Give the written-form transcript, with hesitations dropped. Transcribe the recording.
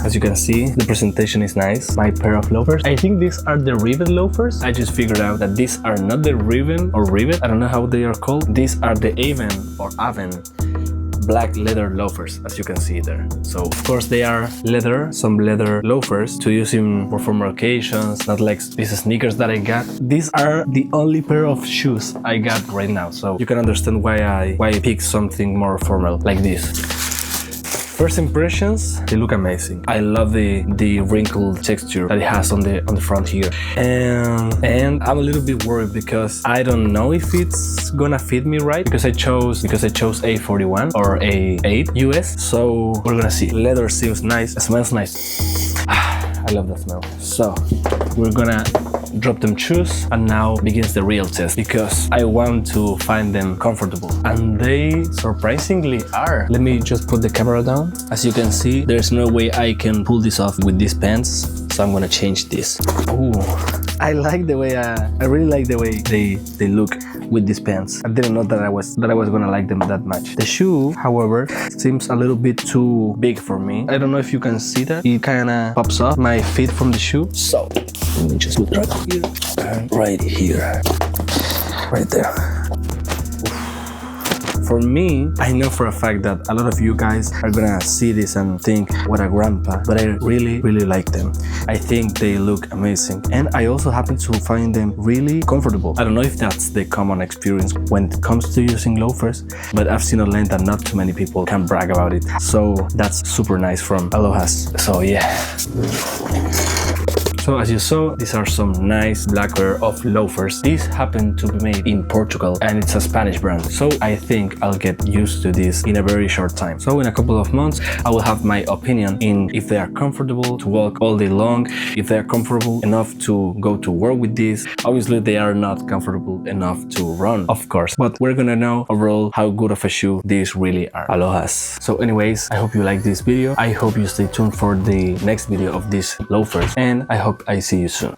As you can see, the presentation is nice. My pair of loafers. I think these are the rivet loafers. I just figured out that these are not the ribbon or rivet. I don't know how they are called. These are the Avon or Avon black leather loafers, as you can see there. So of course they are leather, some leather loafers to use in for formal occasions, not like these sneakers that I got. These are the only pair of shoes I got right now, so you can understand why I picked something more formal like this. First impressions, they look amazing. I love the wrinkled texture that it has on the front here, and I'm a little bit worried because I don't know if it's gonna fit me right because I chose A41 or A8 US. So we're gonna see. Leather seems nice. It smells nice. I love that smell. So we're gonna drop them shoes, and now begins the real test because I want to find them comfortable, and they surprisingly are. Let me just put the camera down. As you can see, there's no way I can pull this off with these pants, so I'm gonna change this. Ooh, I like the way I really like the way they look with these pants. I didn't know that I was gonna like them that much. The shoe, however, seems a little bit too big for me. I don't know if you can see that. It kind of pops off my feet from the shoe. So let me just put it right here and right here, right there. For me, I know for a fact that a lot of you guys are gonna see this and think, what a grandpa, but I really like them. I think they look amazing, and I also happen to find them really comfortable. I don't know if that's the common experience when it comes to using loafers, but I've seen online that not too many people can brag about it. So that's super nice from Alohas. So yeah. So as you saw, these are some nice black pair of loafers. These happen to be made in Portugal, and it's a Spanish brand. So I think I'll get used to this in a very short time. So in a couple of months, I will have my opinion in if they are comfortable to walk all day long, if they are comfortable enough to go to work with this. Obviously, they are not comfortable enough to run, of course, but we're gonna know overall how good of a shoe these really are. Alohas. So anyways, I hope you like this video. I hope you stay tuned for the next video of these loafers, and I hope I see you soon.